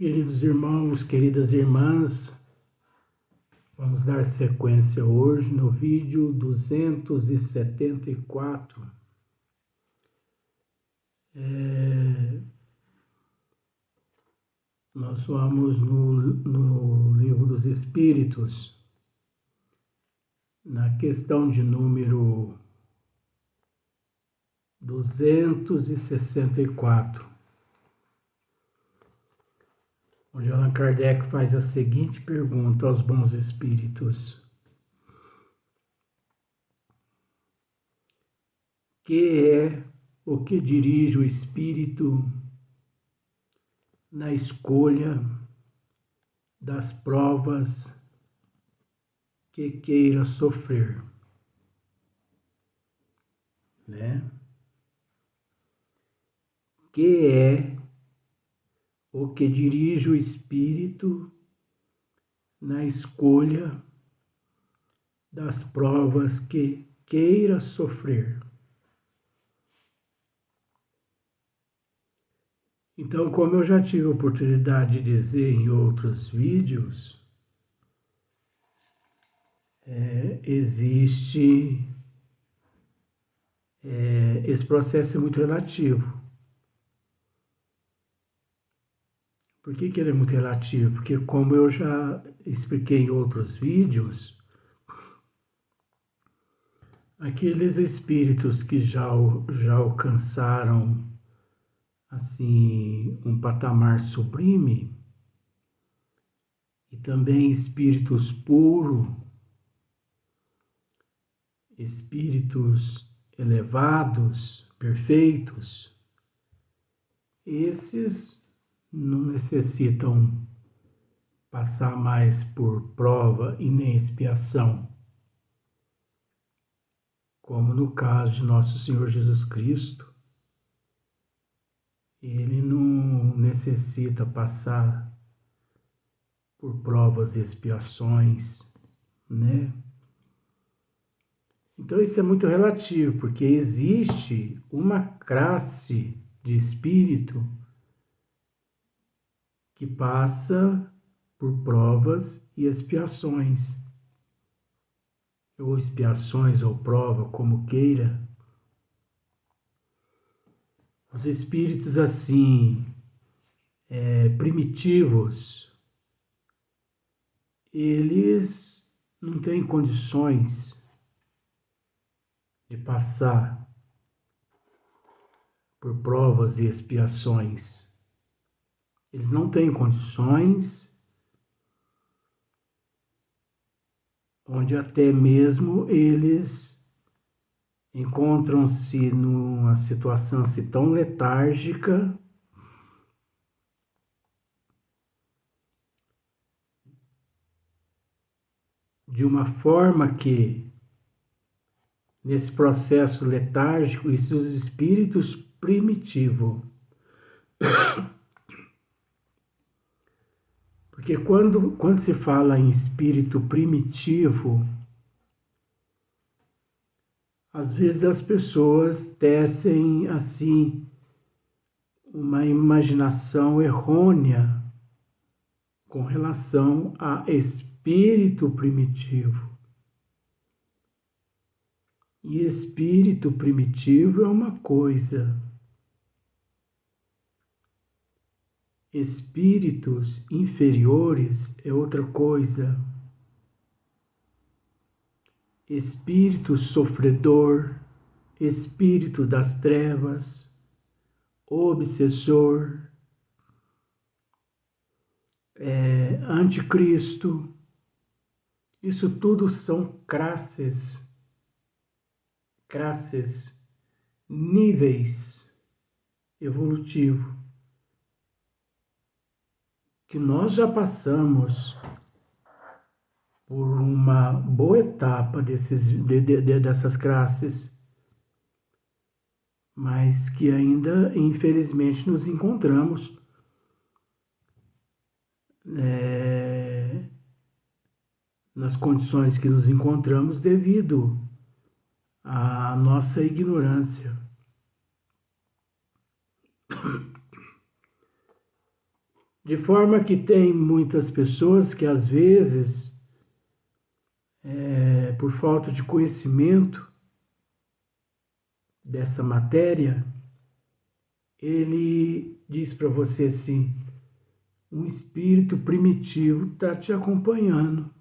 Queridos irmãos, queridas irmãs, vamos dar sequência hoje no vídeo 274. Nós vamos no Livro dos Espíritos, na questão de número 264. Onde Allan Kardec faz a seguinte pergunta aos bons espíritos: que é o que dirige o espírito na escolha das provas que queira sofrer, né? Que é o que dirige o espírito na escolha das provas que queira sofrer. Então, como eu já tive a oportunidade de dizer em outros vídeos, existe esse processo é muito relativo. Por que ele é muito relativo? Porque, como eu já expliquei em outros vídeos, aqueles espíritos que já alcançaram assim um patamar sublime, e também espíritos puros, espíritos elevados, perfeitos, esses não necessitam passar mais por prova e nem expiação, como no caso de Nosso Senhor Jesus Cristo. Ele não necessita passar por provas e expiações, né? Então isso é muito relativo, porque existe uma classe de espírito que passa por provas e expiações, ou expiações ou prova, como queira. Os espíritos assim, primitivos, eles não têm condições de passar por provas e expiações. Eles não têm condições, onde até mesmo eles encontram-se numa situação assim tão letárgica, de uma forma que, nesse processo letárgico, isso os espíritos primitivos. Porque quando se fala em espírito primitivo, às vezes as pessoas tecem assim uma imaginação errônea com relação a espírito primitivo. E espírito primitivo é uma coisa. Espíritos inferiores é outra coisa. Espírito sofredor, espírito das trevas, obsessor, anticristo, isso tudo são classes, níveis evolutivos, que nós já passamos por uma boa etapa dessas classes, mas que ainda, infelizmente, nos encontramos nas condições que nos encontramos devido à nossa ignorância. De forma que tem muitas pessoas que às vezes, por falta de conhecimento dessa matéria, ele diz para você assim: um espírito primitivo está te acompanhando.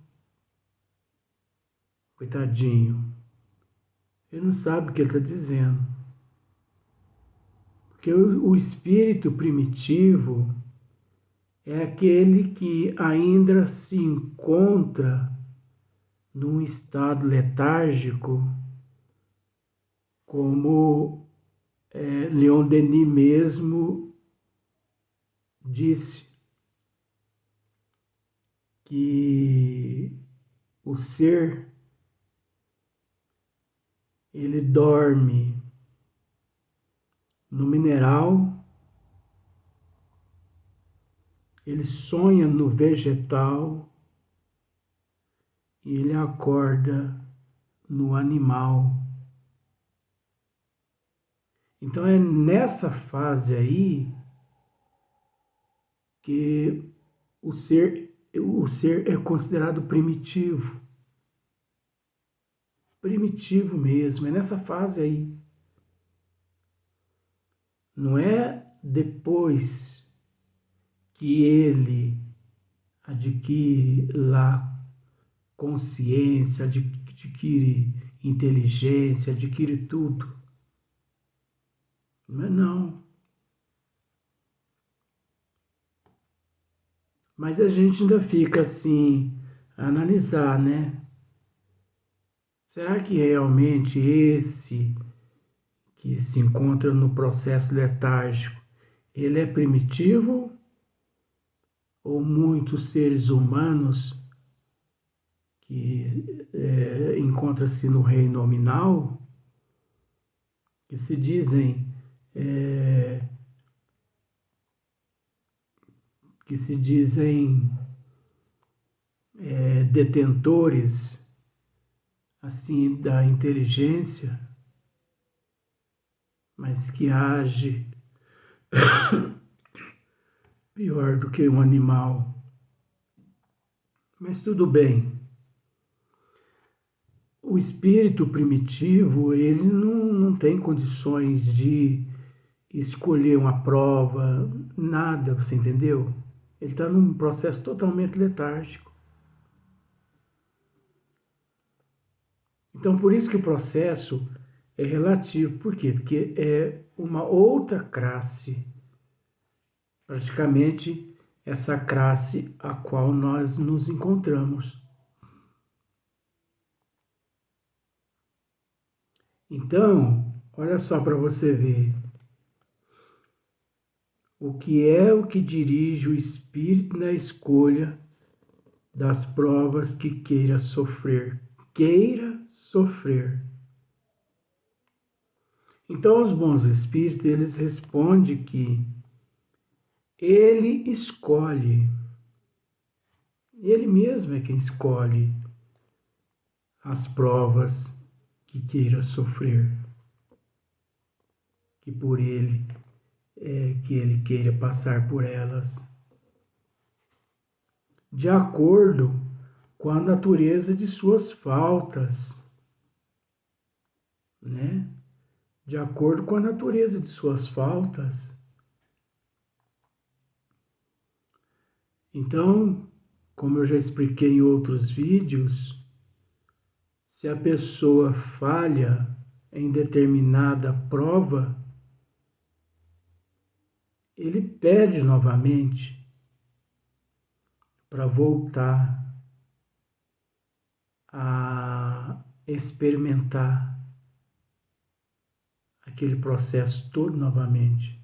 Coitadinho, ele não sabe o que ele está dizendo. Porque o espírito primitivo é aquele que ainda se encontra num estado letárgico, como Leon Denis mesmo disse, que o ser, ele dorme no mineral, ele sonha no vegetal e ele acorda no animal. Então é nessa fase aí que o ser é considerado primitivo. Primitivo mesmo, é nessa fase aí. Não é depois que ele adquire lá consciência, adquire inteligência, adquire tudo. Não é não. Mas a gente ainda fica assim, a analisar, né? Será que realmente esse que se encontra no processo letárgico, ele é primitivo? Ou muitos seres humanos que encontram-se no reino nominal, que se dizem detentores assim da inteligência, mas que age pior do que um animal. Mas tudo bem. O espírito primitivo, ele não tem condições de escolher uma prova, nada, você entendeu? Ele está num processo totalmente letárgico. Então, por isso que o processo é relativo. Por quê? Porque é uma outra classe, praticamente essa classe a qual nós nos encontramos. Então, olha só para você ver. O que dirige o espírito na escolha das provas que queira sofrer. Queira sofrer. Então, os bons espíritos, eles respondem que ele escolhe. Ele mesmo é quem escolhe as provas que queira sofrer. Que por ele, que ele queira passar por elas. De acordo com a natureza de suas faltas, né? De acordo com a natureza de suas faltas. Então, como eu já expliquei em outros vídeos, se a pessoa falha em determinada prova, ele pede novamente para voltar a experimentar aquele processo todo novamente.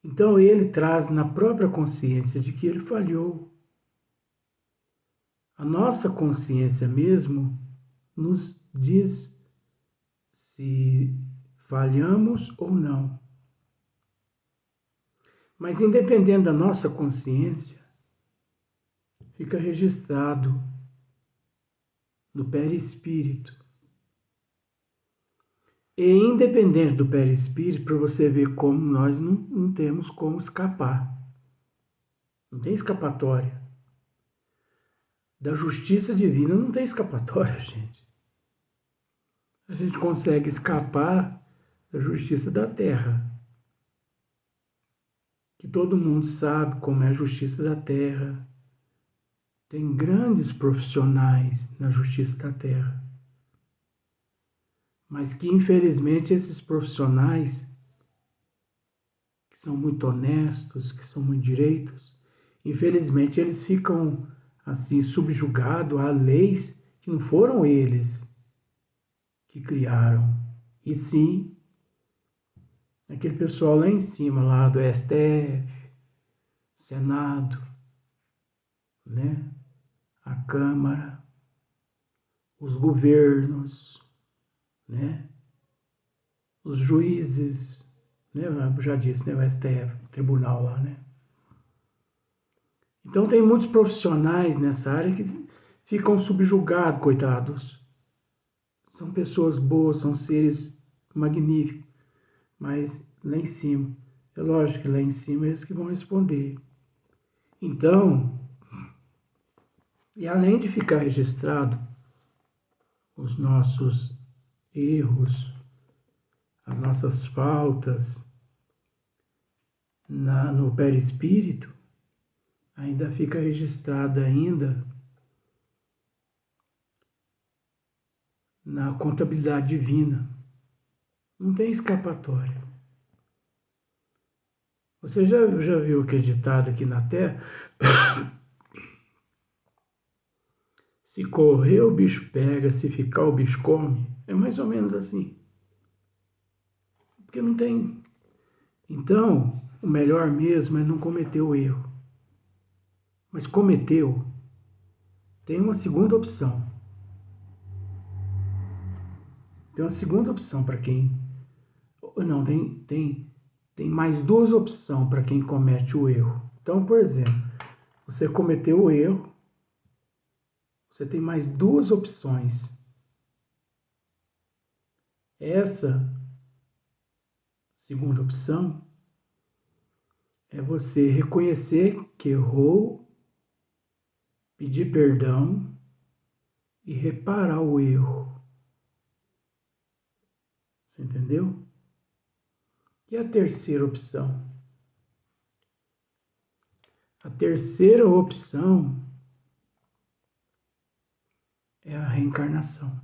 Então ele traz na própria consciência de que ele falhou. A nossa consciência mesmo nos diz se falhamos ou não. Mas independente da nossa consciência, fica registrado no perispírito. E independente do perispírito, para você ver como nós não temos como escapar. Não tem escapatória. Da justiça divina não tem escapatória, gente. A gente consegue escapar da justiça da terra. Que todo mundo sabe como é a justiça da terra. Tem grandes profissionais na justiça da terra. Mas que, infelizmente, esses profissionais, que são muito honestos, que são muito direitos, infelizmente eles ficam assim subjugados a leis que não foram eles que criaram, e sim aquele pessoal lá em cima, lá do STF, Senado, né? A Câmara, os governos, né? Os juízes, né? Eu já disse, né? O STF, o tribunal lá, né? Então tem muitos profissionais nessa área que ficam subjugados, coitados. São pessoas boas, são seres magníficos, mas lá em cima, é lógico que lá em cima é eles que vão responder. Então, e além de ficar registrado os nossos erros, as nossas faltas no perispírito, ainda fica registrada ainda na contabilidade divina. Não tem escapatória. Você já viu que é ditado aqui na Terra? Se correr, o bicho pega, se ficar, o bicho come. É mais ou menos assim. Porque não tem. Então, o melhor mesmo é não cometer o erro. Mas cometeu, tem uma segunda opção. Tem uma segunda opção para quem. Não, tem mais duas opções para quem comete o erro. Então, por exemplo, você cometeu o erro, você tem mais duas opções. Essa segunda opção é você reconhecer que errou, pedir perdão e reparar o erro. Você entendeu? E a terceira opção? A terceira opção é a reencarnação.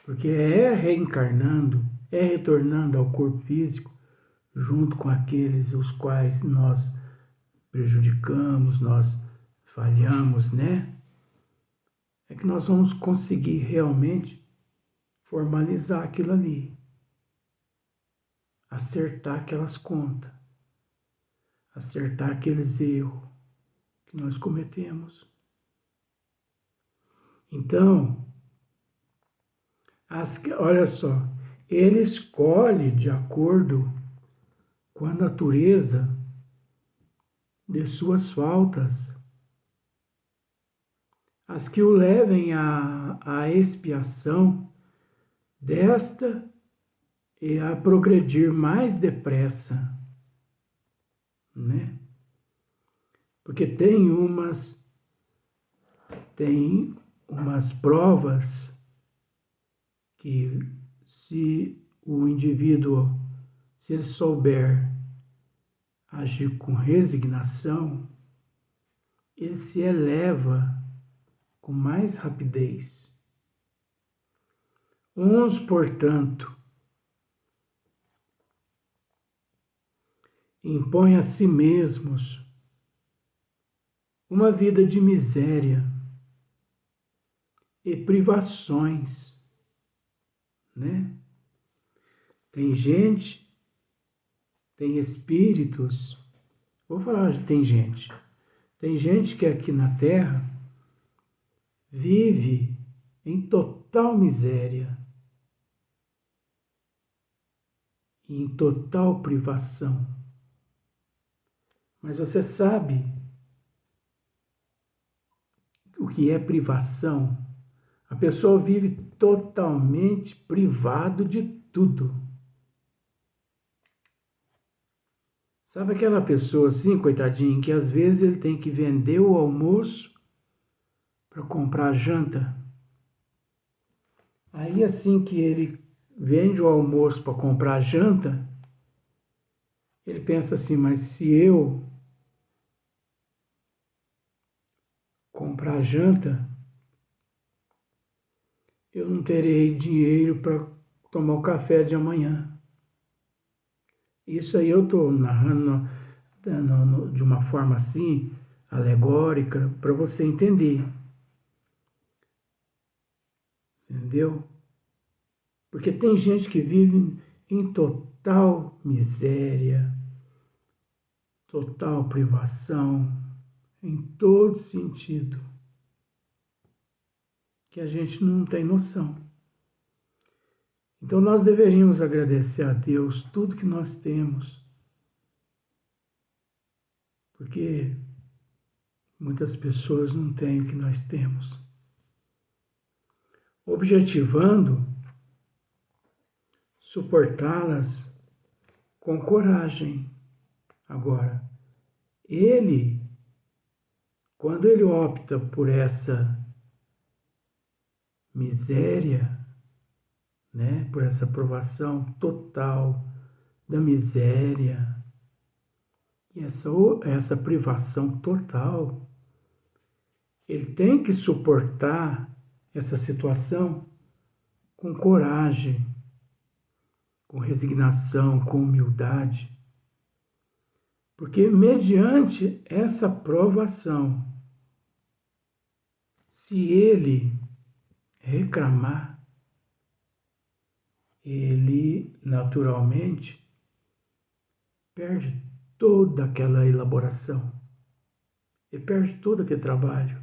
Porque é reencarnando, é retornando ao corpo físico, junto com aqueles os quais nós prejudicamos, nós falhamos, né? É que nós vamos conseguir realmente formalizar aquilo ali, acertar aquelas contas, acertar aqueles erros que nós cometemos. Então, olha só, ele escolhe de acordo com a natureza de suas faltas, as que o levem à expiação desta e a progredir mais depressa, né? Porque tem umas provas que se o indivíduo, se ele souber agir com resignação, ele se eleva com mais rapidez. Uns, portanto, impõem a si mesmos uma vida de miséria e privações, né? Tem gente, tem espíritos, vou falar de tem gente que aqui na Terra vive em total miséria, em total privação. Mas você sabe o que é privação? A pessoa vive totalmente privado de tudo. Sabe aquela pessoa assim, coitadinho, que às vezes ele tem que vender o almoço para comprar a janta? Aí assim que ele vende o almoço para comprar a janta, ele pensa assim, mas se eu comprar a janta, eu não terei dinheiro para tomar o café de amanhã. Isso aí eu estou narrando de uma forma assim, alegórica, para você entender. Entendeu? Porque tem gente que vive em total miséria, total privação, em todo sentido, que a gente não tem noção. Então nós deveríamos agradecer a Deus tudo que nós temos, porque muitas pessoas não têm o que nós temos. Objetivando suportá-las com coragem. Agora, quando ele opta por essa miséria, né, por essa provação total da miséria e essa privação total, ele tem que suportar essa situação com coragem, com resignação, com humildade, porque mediante essa provação, se ele reclamar, ele naturalmente perde toda aquela elaboração, ele perde todo aquele trabalho.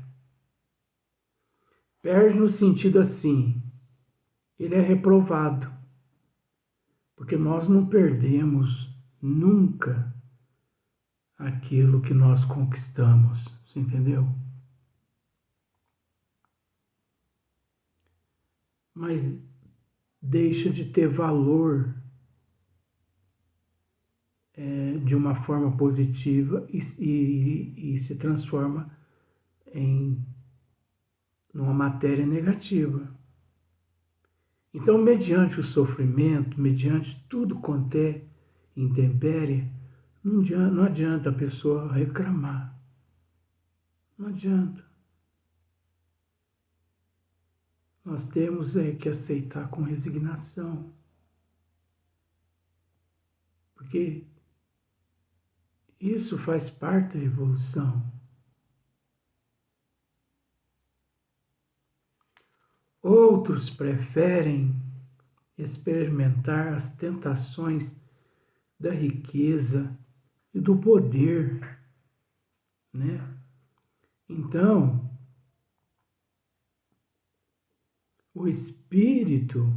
Perde no sentido assim, ele é reprovado, porque nós não perdemos nunca aquilo que nós conquistamos, você entendeu? Mas deixa de ter valor de uma forma positiva e se transforma numa matéria negativa. Então, mediante o sofrimento, mediante tudo quanto é intempérie, não adianta a pessoa reclamar. Não adianta. Nós temos que aceitar com resignação. Porque isso faz parte da evolução. Outros preferem experimentar as tentações da riqueza e do poder, né? Então, o espírito,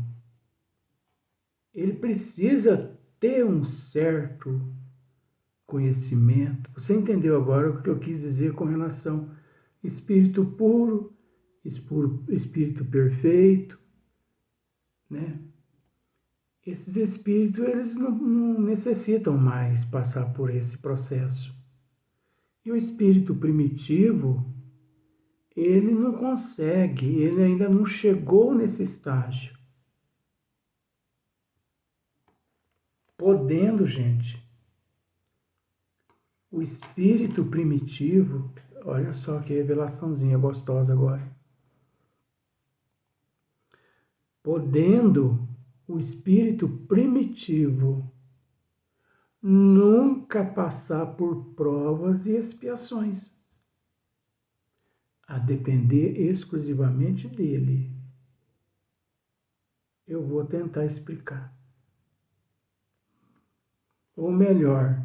ele precisa ter um certo conhecimento. Você entendeu agora o que eu quis dizer com relação ao espírito puro, espírito perfeito, né? Esses espíritos, eles não necessitam mais passar por esse processo. E o espírito primitivo, ele não consegue, ele ainda não chegou nesse estágio. Podendo, gente, o espírito primitivo, olha só que revelaçãozinha gostosa agora. Podendo o espírito primitivo nunca passar por provas e expiações, a depender exclusivamente dele. Eu vou tentar explicar. Ou melhor,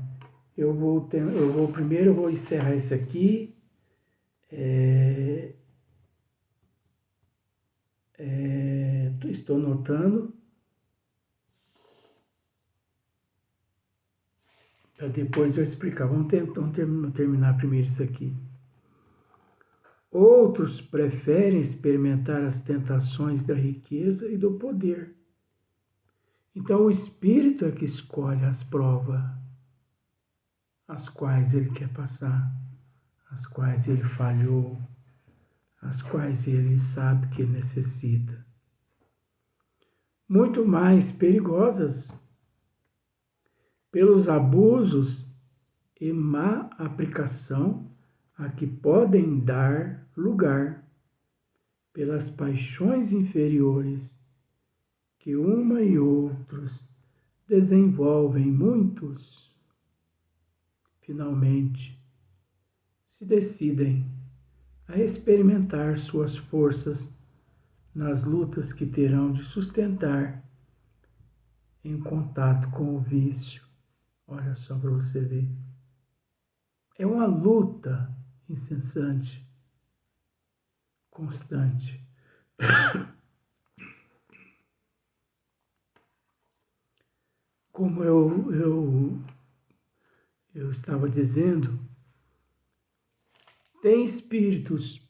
primeiro eu vou encerrar isso aqui. Estou notando. Para depois eu explicar. Vamos terminar primeiro isso aqui. Outros preferem experimentar as tentações da riqueza e do poder. Então o espírito é que escolhe as provas. as quais ele quer passar, as quais ele falhou, as quais ele sabe que ele necessita. Muito mais perigosas pelos abusos e má aplicação a que podem dar lugar pelas paixões inferiores que uma e outros desenvolvem muitos, finalmente, se decidem a experimentar suas forças nas lutas que terão de sustentar em contato com o vício. Olha só para você ver. É uma luta incessante, constante. Como eu estava dizendo, tem espíritos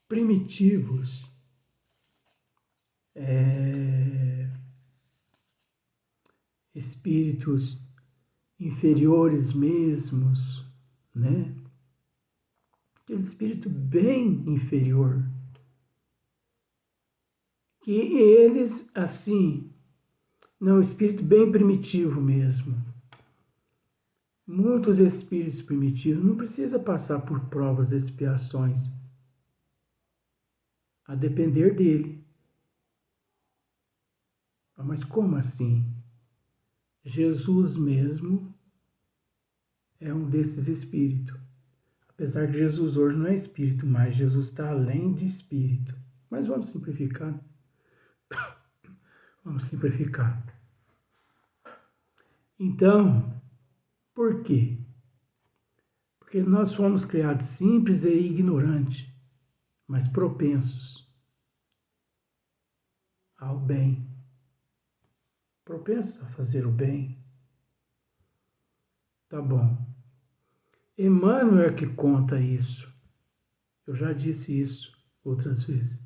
primitivos, espíritos inferiores mesmos, né? Aquele espírito bem inferior, que eles, assim, não, espírito bem primitivo mesmo. Muitos espíritos primitivos não precisam passar por provas e expiações, a depender dele. Mas como assim? Jesus mesmo é um desses espíritos. Apesar que Jesus hoje não é espírito, mas Jesus está além de espírito. Mas vamos simplificar. Vamos simplificar. Então, por quê? Porque nós fomos criados simples e ignorantes, mas propensos ao bem. Propensos a fazer o bem. Tá bom. Emmanuel é que conta isso. Eu já disse isso outras vezes.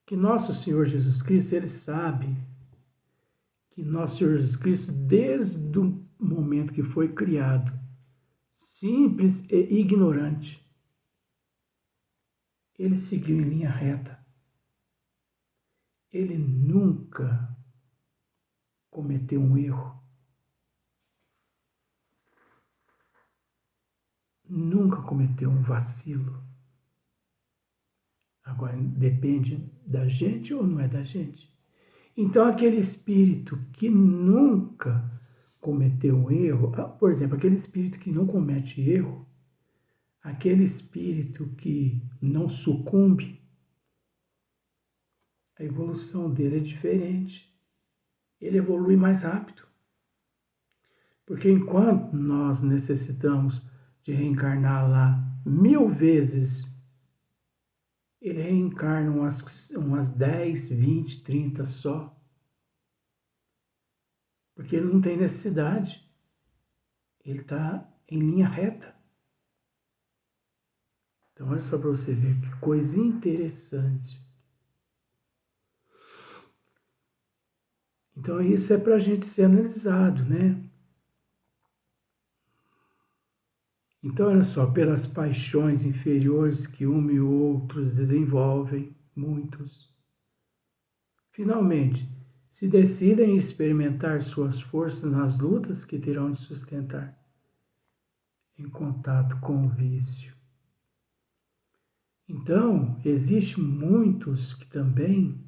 Que nosso Senhor Jesus Cristo, ele sabe que nosso Senhor Jesus Cristo, desde o momento que foi criado, simples e ignorante, ele seguiu em linha reta. Ele nunca cometeu um erro. Nunca cometeu um vacilo. Agora, depende da gente ou não é da gente? Então, aquele espírito que nunca cometeu um erro, por exemplo, aquele espírito que não comete erro, aquele espírito que não sucumbe, a evolução dele é diferente. Ele evolui mais rápido. Porque enquanto nós necessitamos de reencarnar lá 1000 vezes, ele reencarna umas 10, 20, 30 só. Porque ele não tem necessidade. Ele está em linha reta. Então, olha só para você ver que coisa interessante. Então, isso é para a gente ser analisado, né? Então, olha só, pelas paixões inferiores que um e outros desenvolvem, muitos, finalmente, se decidem experimentar suas forças nas lutas que terão de sustentar em contato com o vício. Então, existem muitos que também,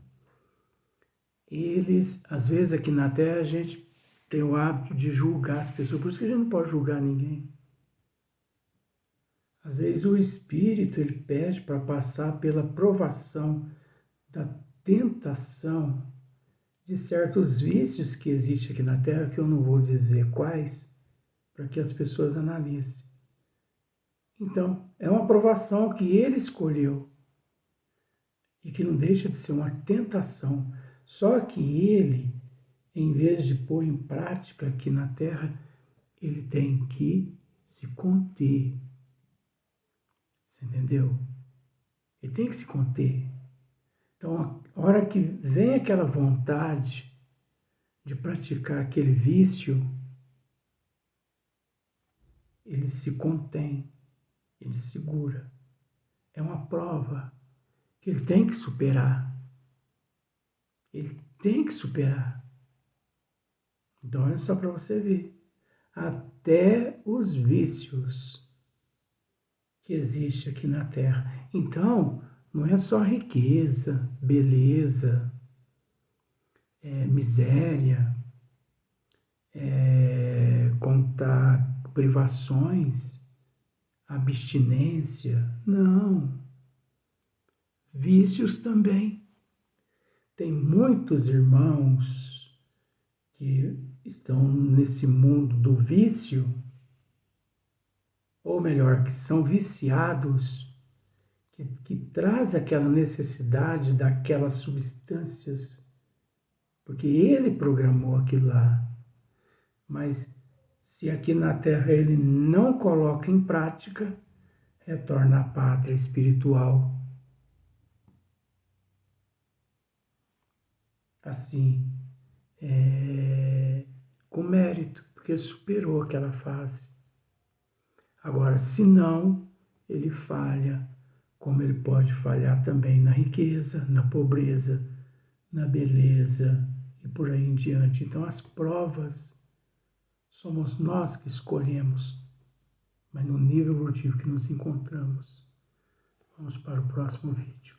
eles, às vezes aqui na Terra, a gente tem o hábito de julgar as pessoas, por isso que a gente não pode julgar ninguém. Às vezes o Espírito, ele pede para passar pela provação da tentação de certos vícios que existem aqui na Terra, que eu não vou dizer quais, para que as pessoas analisem. Então, é uma provação que ele escolheu e que não deixa de ser uma tentação. Só que ele, em vez de pôr em prática aqui na Terra, ele tem que se conter. Você entendeu? Ele tem que se conter. Então, a hora que vem aquela vontade de praticar aquele vício, ele se contém, ele segura. É uma prova que ele tem que superar. Ele tem que superar. Então, olha só para você ver. Até os vícios que existem aqui na Terra. Então, não é só riqueza, beleza, miséria, contar privações, abstinência. Não. Vícios também. Tem muitos irmãos que estão nesse mundo do vício, ou melhor, que são viciados, que traz aquela necessidade daquelas substâncias, porque ele programou aquilo lá. Mas se aqui na Terra ele não coloca em prática, retorna à pátria espiritual. Assim, com mérito, porque ele superou aquela fase. Agora, se não, ele falha, como ele pode falhar também na riqueza, na pobreza, na beleza e por aí em diante. Então, as provas somos nós que escolhemos, mas no nível evolutivo que nos encontramos. Vamos para o próximo vídeo.